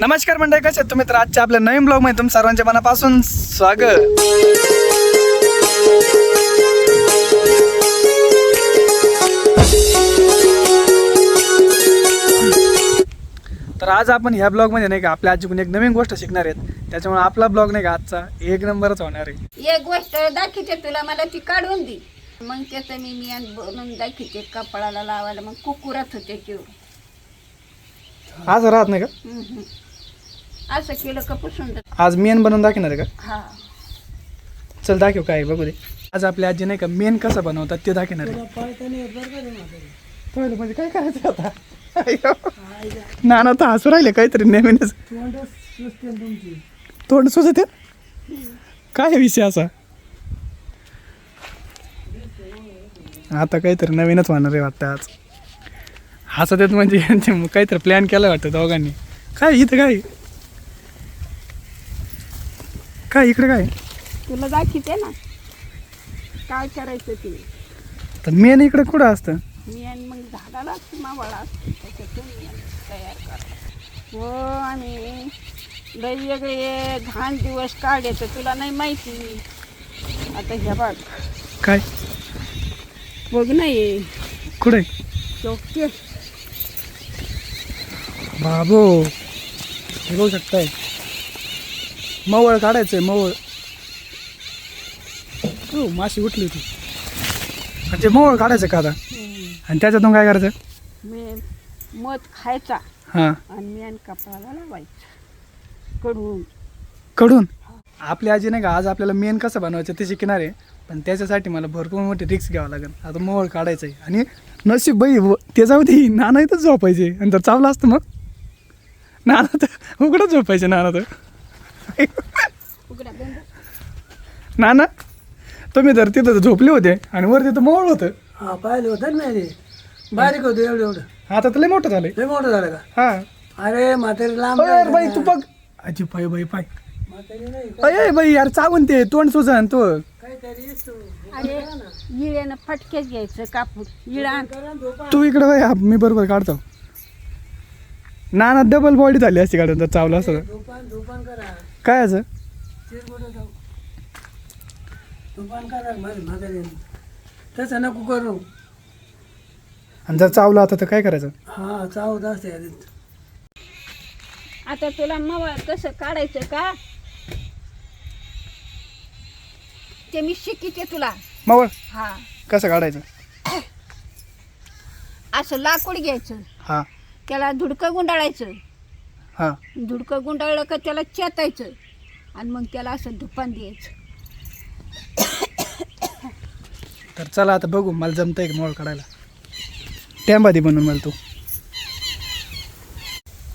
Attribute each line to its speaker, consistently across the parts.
Speaker 1: नमस्कार मंडळी, कसे आहेत तुम्ही? तर आजच्या आपल्या नवीन ब्लॉग मध्ये तुम सर्वांच्या मनापासून स्वागत. तर आज आपण ह्या ब्लॉग मध्ये नाही का आपल्या आजीकडून एक नवीन गोष्ट शिकणार आहेत. त्याच्यामुळे आपला ब्लॉग नाही का आजचा एक नंबरच होणार आहे.
Speaker 2: एक गोष्ट दाखवते तुला, मला ती काढून दे. मग त्याचं मी बनवून दाखवते कपडाला लावायला. मग कुकुरात होते किंवा
Speaker 1: आज राहत नाही का?
Speaker 2: असं केलं का पुसून
Speaker 1: आज मेन बनवून दाखवणार आहे का?
Speaker 2: हा.
Speaker 1: चल दाखव काय बघू दे. आज आपल्या आजी नाही का मेन कसं बनवतात ते दाखवणार आहे. पहिलं म्हणजे काय करायचं आता? नाना तर हसू राहिले काहीतरी नवीनच. तोंड सुचत काय विषय असा? आता काहीतरी नवीनच होणार आहे वाटतं आज. हसत येत म्हणजे यांचे काहीतरी प्लॅन केला वाटतं दोघांनी. काय इथं काय काय इकडे काय
Speaker 2: तुला दाखवते ना काय करायचं ते.
Speaker 1: तर मेन इकडे कुठं असतं?
Speaker 2: मी आणि मग झाडाला मावळा असते त्याच्यातून तयार करा. हो, आणि लय वेगळे घाण दिवस काढायचं तुला नाही माहिती. आता ह्या बघ
Speaker 1: काय
Speaker 2: बघ नाही
Speaker 1: कुठे
Speaker 2: चौकते
Speaker 1: बाबो, हे बघू शकताय मवळ काढायचंय मवळ. हो, माशी उठली होती म्हणजे मवळ काढायचं का आता? आणि त्याच्यातून काय करायचं?
Speaker 2: मी मध खायचा
Speaker 1: हां,
Speaker 2: आणि मी आणि कपडाला लावायचं कडून
Speaker 1: कडून. आपली आजी नाही का आज आपल्याला मेन कसं बनवायचं ते शिकणार आहे. पण त्याच्यासाठी मला भरपूर मोठी रिक्स घ्यावं लागेल. आता मवळ काढायचं आहे आणि नशीब बाई ते जाऊ दे, नाना इथंच झोपायचे. आणि तर चावलं असतं मग नाना तर उघडच झोपायचे. नाना तर
Speaker 2: उघडा बंद.
Speaker 1: नाना तुम्ही तर तिथं झोपले होते आणि वर तिथं मवळ होतं.
Speaker 3: हा, पाहिलं होतं ना मी. बारीक होतं एवढं एवढं.
Speaker 1: आता तर लय मोठं झालंय.
Speaker 3: लय मोठं झालं का?
Speaker 1: हा,
Speaker 3: अरे म्हातारी लांब
Speaker 1: अरे बाई तू बघ. आजी पाय बाई पाय.
Speaker 3: म्हातारी नाही
Speaker 1: अय बाई यार, चावून ते तोंड सुजन तो.
Speaker 3: काहीतरी
Speaker 2: अरे इळ्यानं फटक्यात घ्यायचं कापूर इळा आण.
Speaker 1: तू इकडे बाई, मी बरोबर काढतो. नाना डबल बॉडी झाली असती काढून तर चावलं असतं.
Speaker 3: दुपान करा.
Speaker 1: काय असं?
Speaker 3: चिरमुरं जाऊ. दुपान करा माझी म्हातारी. तसं नको करू.
Speaker 1: आणि जर चावलं आता तर काय करायचं?
Speaker 3: हा, चावत असते आधीच.
Speaker 2: आता तुला मवळ कसं काढायचं का ते मी शिकिते तुला.
Speaker 1: मवळ
Speaker 2: हा,
Speaker 1: कसं काढायचं?
Speaker 2: असं लाकूड घ्यायचं,
Speaker 1: हां
Speaker 2: त्याला धुडकं गुंडाळायचं.
Speaker 1: हां,
Speaker 2: धुडकं गुंडाळलं का त्याला चेतायचं आणि मग त्याला असं धुपान द्यायचं.
Speaker 1: तर चला आता बघू मला जमतंय का मवळ काढायला. टॅम्बादी बनवून मला तू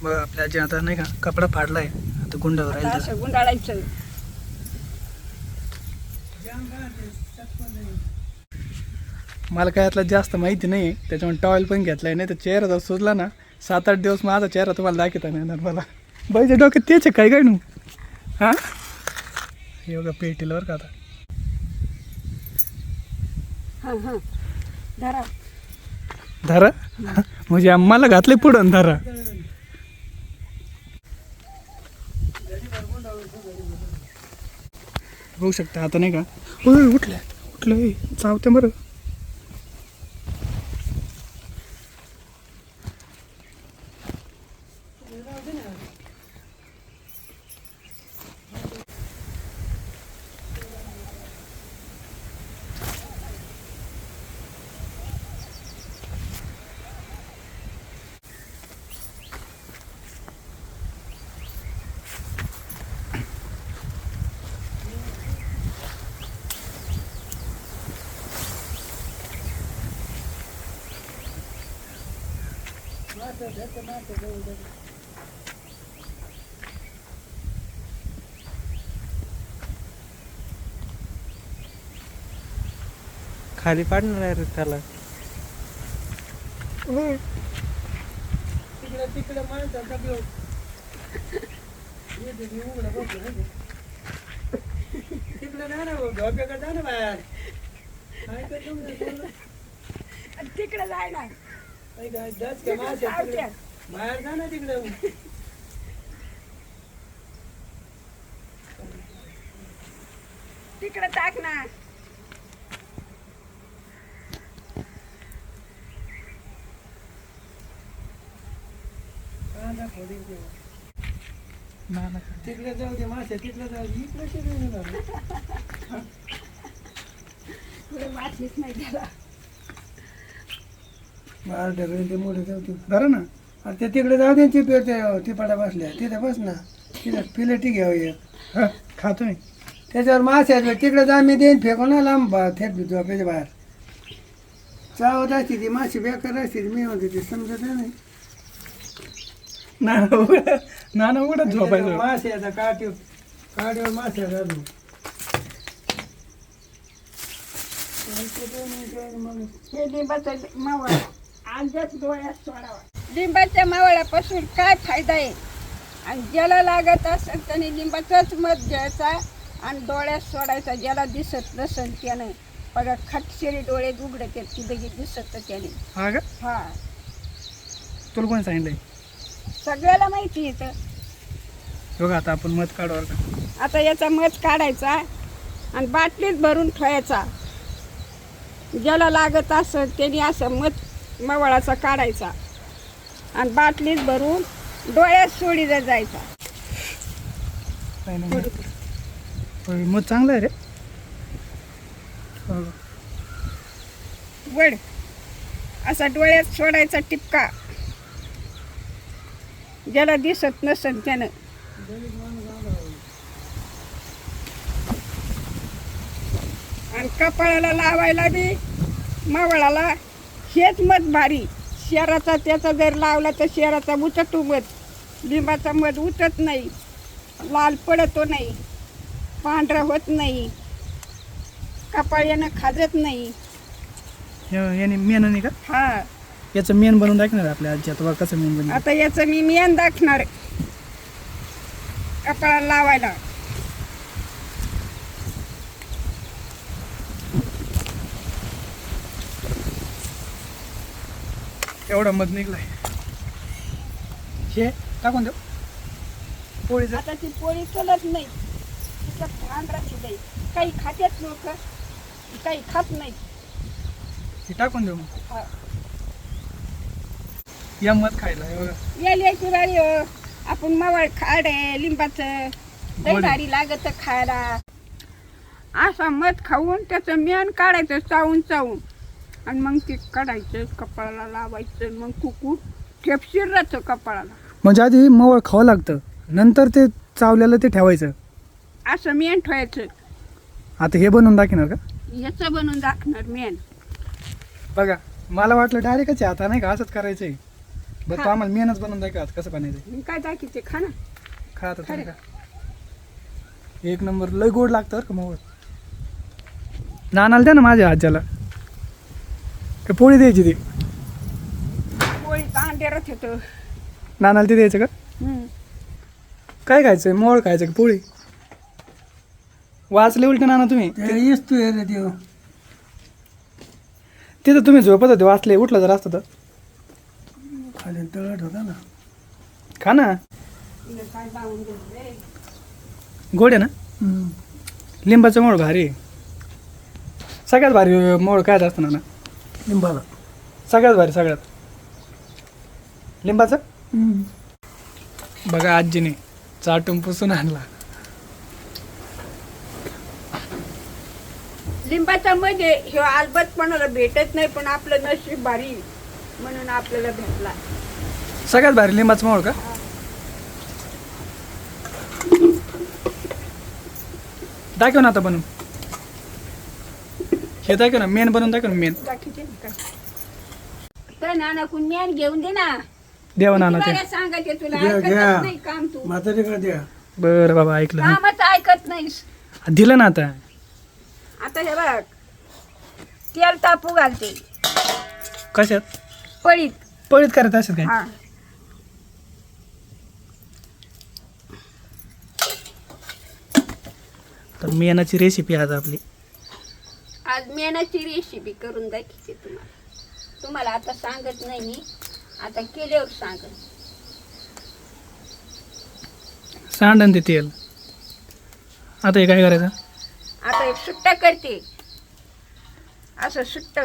Speaker 1: बघ. आपल्या आजी आता नाही का कपडा फाडलाय, आता गुंडावर
Speaker 2: आता
Speaker 1: राहील.
Speaker 2: असं गुंडाळायचं.
Speaker 1: मला काय यातलं जास्त माहिती नाही, त्याच्यामुळे टॉवेल पण घेतलाय. नाही तर चेहरा जर सुजला ना 7-8 दिवस माझा चेहरा तुम्हाला दाखवता नाही येणार मला. बाईच्या डोक्यात तेच आहे काय नू. हां, हे बघा पेटीला बरं का आता.
Speaker 2: हां हां, धरा.
Speaker 1: धरा म्हणजे मला घातले पुढं धरा. बघू शकता आता नाही का. उठल्या उठलं चावते बरं.
Speaker 4: खाली पाडणार आहे रे त्याला.
Speaker 3: तिकडे तिकडे माणसं सगळं. तिकडे जा ना, झोपेकडे जा ना बाहेर. काय करतो
Speaker 2: तिकडे जाय ना.
Speaker 3: बाहेर जा ना तिकडे.
Speaker 2: तिकडे टाक ना.
Speaker 1: ना ना
Speaker 3: तिकडे जाऊ दे मासे तिकडे जाऊ दे इकडे शिकून येणार.
Speaker 2: पुढे वाचलीच नाही त्याला.
Speaker 3: बाहेर ढकलून ते मोठे जाऊ दे.
Speaker 1: धरा ना.
Speaker 3: अरे ते तिकडे जाऊ दे ती पाडा बसल्या तिथे बस ना. तिथे पिलेटी घ्यावं एक.
Speaker 1: हा खातो मी.
Speaker 3: त्याच्यावर मासे आहेत तिकडे जा मी देईन फेकून ना लांब थेट झोपायच्या बाहेर. चावत असते ती माशी बेकार असते मी म्हणते ते समजत नाही.
Speaker 1: ना ना उघडत झोपायचं.
Speaker 3: मासे आता काठीवर मासे आहेत अजून.
Speaker 2: हे लिंबाचं मावळ आजच डोळ्यात सोडावा. लिंबाच्या मावळापासून काय फायदा आहे? आणि ज्याला लागत असेल त्याने लिंबाचाच मध घ्यायचा आणि डोळ्यात सोडायचा. ज्याला दिसत नसेल त्याने बघा खटशिरी डोळे उघडते तिथे दिसत त्याने.
Speaker 1: हा का
Speaker 2: हा
Speaker 1: तुला कोणी सांगितलंय?
Speaker 2: सगळ्याला माहिती येतं.
Speaker 1: बघा आता आपण मध काढू का.
Speaker 2: आता याचा मध काढायचा आणि बाटलीत भरून ठेवायचा. ज्याला लागत असेल त्याने असं मध मवळाचा काढायचा आणि बाटलीत भरून डोळ्यात सोडीला जायचा.
Speaker 1: काय नाही मध चांगलं आहे रे. हो.
Speaker 2: वड असा डोळ्यात सोडायचा टिपका. ज्याला दिसत नसेल त्यानं आणि कपाळाला लावायला बी मावळाला हेच मध भारी. शेराचा त्याचा जर लावला तर शेराचा उचटू मध. लिंबाचा मध उचत नाही, लाल पडतो नाही, पांढरा होत नाही, कपाळ यानं खाजत नाही.
Speaker 1: याने मेन नाही का?
Speaker 2: हा
Speaker 1: याचं मेन बनवून दाखवणार आपल्या आजी. आता बघा कसं मेन बनवून.
Speaker 2: आता याचं मी मेन दाखणार कपाळाला लावायला.
Speaker 1: एवढा मध निघलाय. हे टाकून देऊ पोळीचं.
Speaker 2: आता ती पोळी चलत नाही, तिच्यात पांढरा शिजाई. काही खात्यात लोक, काही खात नाही.
Speaker 1: हे टाकून देऊ मग.
Speaker 2: हा.
Speaker 1: या मध खायला हे बघा.
Speaker 2: याची बारी हो. आपण मावळ खाड आहे लिंबाचं लई
Speaker 1: गोड आहे.
Speaker 2: भारी लागत खायला. असा मध खाऊन त्याचं मेन काढायचं चावून चावून आणि मग ते काढायचं कपाळाला लावायचं. मग कुकू ठेपशीर राहतं कपाळाला.
Speaker 1: म्हणजे आधी मवळ खावं लागतं, नंतर ते चावलेलं ते ठेवायचं.
Speaker 2: असं मेन ठेवायचं.
Speaker 1: आता हे बनवून दाखवणार का?
Speaker 2: याचं बनवून दाखवणार मेन.
Speaker 1: बघा मला वाटलं डायरेक्टच आहे आता नाही का असंच करायचंय. बरं
Speaker 2: हा.
Speaker 1: तो आम्हाला मेनच बनवून दाखवा कसं बनायचं.
Speaker 2: काय दाखवते खा ना.
Speaker 1: खा आता तुम्ही
Speaker 2: खरं.
Speaker 1: का. एक नंबर लय गोड लागतं बरं का मवळ. नानाला द्या ना माझ्या आज्याला. का पोळी द्यायची ती?
Speaker 2: पोळी तांडेरच होतं.
Speaker 1: नानाला ते द्यायचं का? काय खायचं? मवळ खायचं का पोळी? वाचले उलट नाना तुम्ही.
Speaker 3: येतो रे देव.
Speaker 1: तिथं तुम्ही झोपत होते वाचले. उठलं जर असतं तर
Speaker 3: खाली तळट होता ना.
Speaker 1: खा ना.
Speaker 2: काय लावून देते.
Speaker 1: गोड आहे ना. लिंबाचं मोळ भारी आहे. सगळ्यात भारी मोळ काय असतं ना?
Speaker 3: लिंबाला
Speaker 1: सगळ्यात भारी सगळ्यात लिंबाचं. बघा आजीने चाटून पुसून आणला.
Speaker 2: लिंबाचा मध्ये हे आलबत कोणाला भेटत नाही, पण आपलं नशीब भारी म्हणून आपल्याला भेटला.
Speaker 1: सगळ्यात भारी लिंबाचं मोळ का? दाखव ना आता बनवून. हे दाखव ना मेन बनवून दाखव ना मेन.
Speaker 2: दाखवते ना काय. तर नाना कुण मेन घेऊन दे ना.
Speaker 1: देवा नाना
Speaker 2: किती
Speaker 1: ते.
Speaker 2: वेळा सांगायचे तुला
Speaker 3: घ्या,
Speaker 2: ऐकतच
Speaker 3: घ्या.
Speaker 2: नाही काम तू.
Speaker 3: म्हातारीकडे द्या.
Speaker 1: बरं बाबा ऐकलं.
Speaker 2: कामच ऐकत नाहीस.
Speaker 1: दिलं ना आता.
Speaker 2: आता हे बघ तेल तापू घालते
Speaker 1: कशात?
Speaker 2: पळीत.
Speaker 1: पळीत करत असेल काय?
Speaker 2: हा
Speaker 1: तर मेनाची रेसिपी आज आपली.
Speaker 2: आज मेनाची रेसिपी करून दाखवते तुम्हाला आता सांगत नाही मी, आता केल्यावर सांगत.
Speaker 1: सांडण ते तेल. आता हे काय करायचं?
Speaker 2: आता एक सुट्ट करते, असं सुट्ट.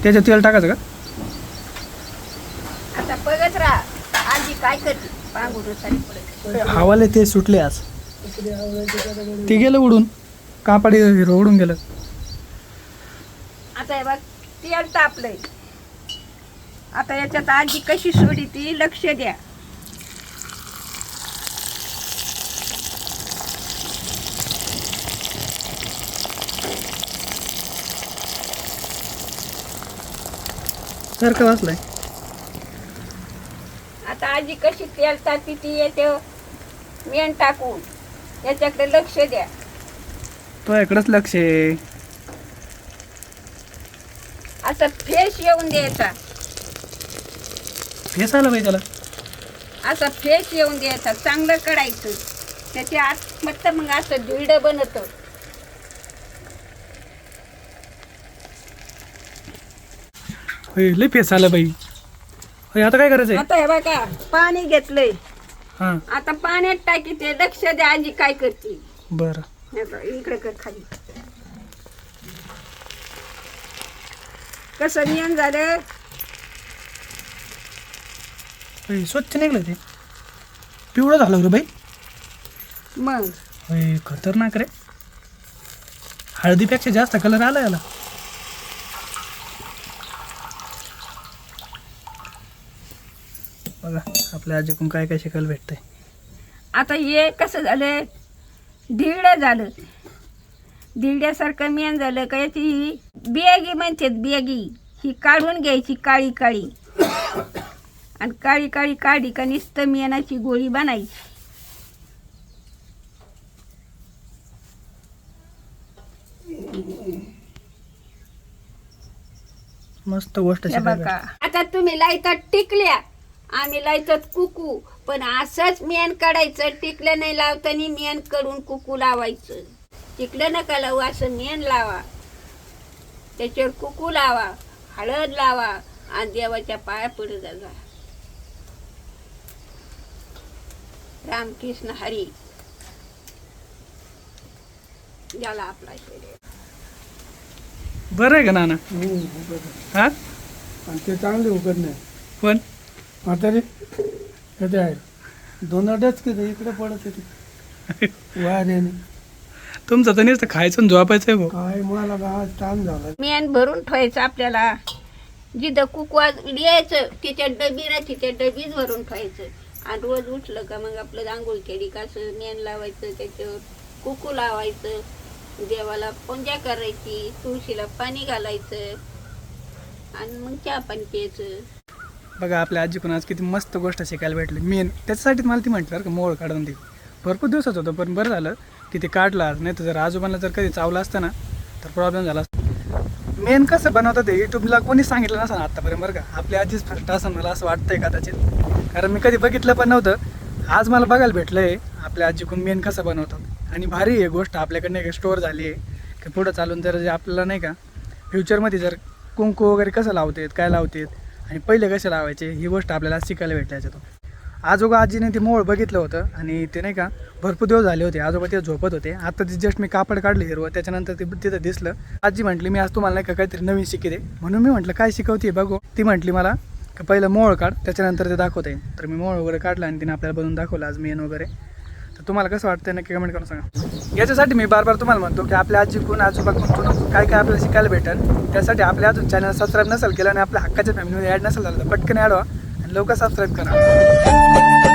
Speaker 1: त्याच्यात तेल टाकायचं का?
Speaker 2: आता बघत राहा आजी काय करते. पांघरून साडी पडत.
Speaker 1: हवाले ते सुटले आज, ते गेलं उडून, कापडी हिरो उडून गेलं.
Speaker 2: आता हे बघ तेल तापलंय. आता याच्यात आजी कशी सोडी ती लक्ष द्या.
Speaker 1: सारखं वाचलंय.
Speaker 2: आता आजी कशी तेल तापी ती येते मेन टाकून. याच्याकडे लक्ष द्या.
Speaker 1: तो इकडंच लक्ष आहे.
Speaker 2: असं फेस येऊन द्यायचा.
Speaker 1: फेस आला पाहिजे त्याला.
Speaker 2: असं फेस येऊन द्यायचा. चांगलं कढायचं. त्याच्या आत मग असं धिरडं बनतं.
Speaker 1: लय फेस आला बाई. आता काय करायचंय?
Speaker 2: आता हे बघा पाणी घेतलंय.
Speaker 1: हा
Speaker 2: आता पाण्यात टाकी ते लक्ष द्या आजी काय करते.
Speaker 1: बरं.
Speaker 2: हे बघ, इकडे कर खाली. कसं नियम झालं.
Speaker 1: स्वच्छ निघलं ते. पिवळं झालं रे बाई.
Speaker 2: मग
Speaker 1: खतरनाक रे. हळदीपेक्षा जास्त कलर आला याला. बघा आपल्या आजीकडून काय काय शिकायला भेटतंय.
Speaker 2: आता हे कसं झालं धिरडं झालं. धिरड्यासारखं मेन झालं का याची ही बेगी म्हणतात बेगी. ही काढून घ्यायची काळी काळी आणि काळी काळी काढी का नुसतं मेनाची गोळी बनायची.
Speaker 1: मस्त गोष्ट
Speaker 2: हे
Speaker 1: शिकायला
Speaker 2: बघा
Speaker 1: भेटते.
Speaker 2: आता तुम्ही लायतात टिकल्या, आम्ही लायतात कुकू. पण असंच मेन काढायचं. टिकलं नाही लावताना मेन कडून कुकू लावायचं. टिकलं नका लावू, असं मेन लावा. त्याच्यावर कुकू लावा, हळद लावा आणि देवाच्या पाया पडू जा. रामकृष्ण हरी. झाला आपला शरीर.
Speaker 1: बरं आहे का नाना? हा
Speaker 3: आणि ते चांगले उघड नाही.
Speaker 1: पण
Speaker 3: म्हातारी कधी आहे दोनडच किती इकडे पडत होती वाऱ्याने.
Speaker 1: तुमचं तर नुसतं खायचं आणि झोपायचं आहे भाऊ.
Speaker 3: काय मला गावात ताण झाला.
Speaker 2: मेन भरून ठेवायचं आपल्याला. जिथं कुकवा लिहायचं तिच्या डबीला तिच्या डबीच भरून ठेवायचं. आणि रोज उठलं का मग आपलं आंघोळ केली का असं मेन लावायचं. त्याच्यावर कुकू लावायचं. देवाला पूजा करायची. तुळशीला पाणी घालायचं आणि मग चहा पाणी प्यायचं.
Speaker 1: बघा आपल्या आजीकडून आज किती मस्त गोष्ट शिकायला भेटली. मेन त्याच्यासाठी मला ती म्हटलं का मोळ काढून दे. भरपूर दिवसात होतं पण बरं झालं की ते काढलं आज. नाही तर जर आजोबांना जर कधी चावलं असतं ना तर प्रॉब्लेम झाला असता. मेन कसं बनवतं ते यूट्यूबला कोणी सांगितलं नसतं आत्तापर्यंत बरं का. आपल्या आजीच फर्स्ट असं मला असं वाटतंय कदाचित. कारण मी कधी बघितलं पण नव्हतं. आज मला बघायला भेटलं आहे आपल्या आजीकडून मेन कसं बनवतात. आणि भारी आहे गोष्ट आपल्याकडनं एक स्टोअर झाली आहे की पुढं चालून जर जे आपल्याला नाही का फ्युचरमध्ये जर कुंकू वगैरे कसं लावतात काय लावतात आणि पहिले कसे लावायचे ही गोष्ट आपल्याला शिकायला भेटली याच्यातून. आजोबा आजीने ते मोळ बघितलं होतं आणि ते नाही का भरपूर दिवस झाले होते आजोबा ते झोपत होते. आता ते जस्ट मी कापड काढले हिरवं त्याच्यानंतर ते तिथं दिसलं. आजी म्हटली मी आज तुम्हाला नाही का काहीतरी नवीन शिकते. म्हणून मी म्हटलं काय शिकवते बघू. ती म्हटली मला का पहिलं मोळ काढ त्याच्यानंतर ते दाखवते. तर मी मोळ वगैरे काढला आणि तिने आपल्याला बनवून दाखवलं आज मेन वगैरे. तर तुम्हाला कसं वाटतं नक्की कमेंट करून सांगा. याच्यासाठी मी बार तुम्हाला म्हणतो की आपल्या आजीकडून आजोबाकडून काय काय आपल्याला शिकायला भेटेल. त्यासाठी आपल्या अजून चॅनल सबस्क्राईब नसेल केलं आणि आपल्या हक्काच्या फॅमिलीमध्ये ॲड नसेल झालं तर पटकन ॲड व्हा आणि लवकर सबस्क्राईब करा.